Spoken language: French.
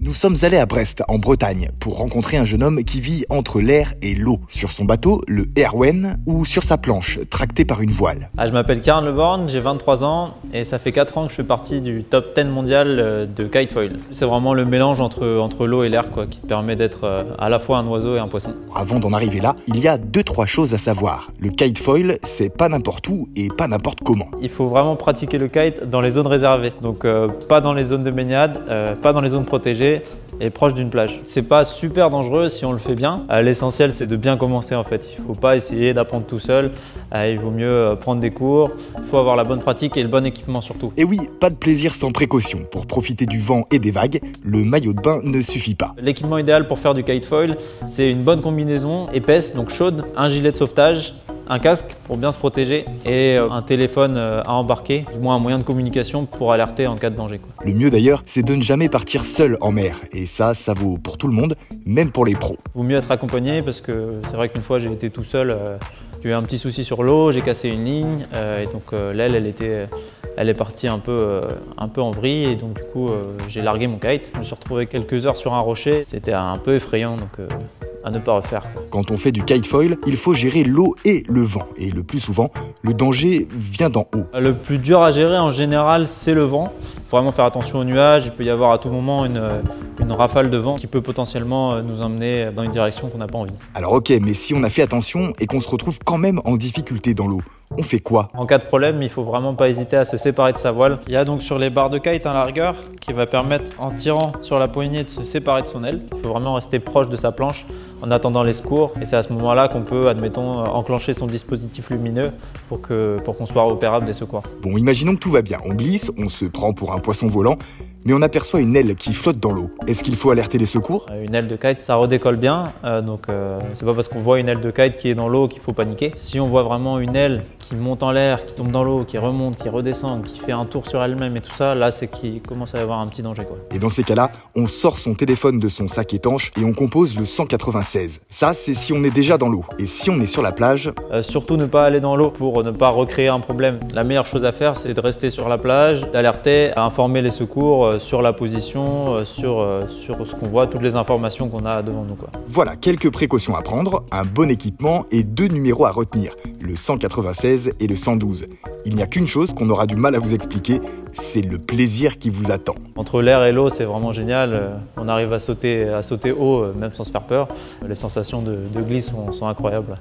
Nous sommes allés à Brest, en Bretagne, pour rencontrer un jeune homme qui vit entre l'air et l'eau, sur son bateau, le Erwen, ou sur sa planche, tractée par une voile. Je m'appelle Karl Leborn, j'ai 23 ans et ça fait 4 ans que je fais partie du top 10 mondial de kitefoil. C'est vraiment le mélange entre l'eau et l'air qui te permet d'être à la fois un oiseau et un poisson. Avant d'en arriver là, il y a 2-3 choses à savoir. Le kitefoil, c'est pas n'importe où et pas n'importe comment. Il faut vraiment pratiquer le kite dans les zones réservées, donc pas dans les zones de baignade, pas dans les zones protégées, et proche d'une plage. C'est pas super dangereux si on le fait bien. L'essentiel, c'est de bien commencer en fait. Il faut pas essayer d'apprendre tout seul. Il vaut mieux prendre des cours. Il faut avoir la bonne pratique et le bon équipement surtout. Et oui, pas de plaisir sans précaution. Pour profiter du vent et des vagues, le maillot de bain ne suffit pas. L'équipement idéal pour faire du kitefoil, c'est une bonne combinaison épaisse, donc chaude, un gilet de sauvetage, un casque pour bien se protéger et un téléphone à embarquer, du moins un moyen de communication pour alerter en cas de danger. Le mieux d'ailleurs, c'est de ne jamais partir seul en mer. Et ça vaut pour tout le monde, même pour les pros. Il vaut mieux être accompagné parce que c'est vrai qu'une fois j'ai été tout seul, j'ai eu un petit souci sur l'eau, j'ai cassé une ligne et donc l'aile elle est partie un peu en vrille et donc du coup j'ai largué mon kite. Je me suis retrouvé quelques heures sur un rocher, c'était un peu effrayant donc à ne pas refaire. Quand on fait du kitefoil, il faut gérer l'eau et le vent. Et le plus souvent, le danger vient d'en haut. Le plus dur à gérer en général, c'est le vent. Il faut vraiment faire attention aux nuages. Il peut y avoir à tout moment une rafale de vent qui peut potentiellement nous emmener dans une direction qu'on n'a pas envie. Alors ok, mais si on a fait attention et qu'on se retrouve quand même en difficulté dans l'eau, on fait quoi? En cas de problème, il ne faut vraiment pas hésiter à se séparer de sa voile. Il y a donc sur les barres de kite un largueur qui va permettre, en tirant sur la poignée, de se séparer de son aile. Il faut vraiment rester proche de sa planche en attendant les secours. Et c'est à ce moment-là qu'on peut, admettons, enclencher son dispositif lumineux pour qu'on soit repérable des secours. Bon, imaginons que tout va bien. On glisse, on se prend pour un poisson volant, mais on aperçoit une aile qui flotte dans l'eau. Est-ce qu'il faut alerter les secours? Une aile de kite, ça redécolle bien, donc c'est pas parce qu'on voit une aile de kite qui est dans l'eau qu'il faut paniquer. Si on voit vraiment une aile qui monte en l'air, qui tombe dans l'eau, qui remonte, qui redescend, qui fait un tour sur elle-même et tout ça, là c'est qu'il commence à y avoir un petit danger. Et dans ces cas-là, on sort son téléphone de son sac étanche et on compose le 196. Ça, c'est si on est déjà dans l'eau. Et si on est sur la plage... surtout ne pas aller dans l'eau pour ne pas recréer un problème. La meilleure chose à faire, c'est de rester sur la plage, d'alerter, à informer les secours sur la position, sur ce qu'on voit, toutes les informations qu'on a devant nous. Voilà, quelques précautions à prendre, un bon équipement et 2 numéros à retenir, le 196 et le 112. Il n'y a qu'une chose qu'on aura du mal à vous expliquer, c'est le plaisir qui vous attend. Entre l'air et l'eau, c'est vraiment génial. On arrive à sauter haut, même sans se faire peur. Les sensations de glisse sont incroyables.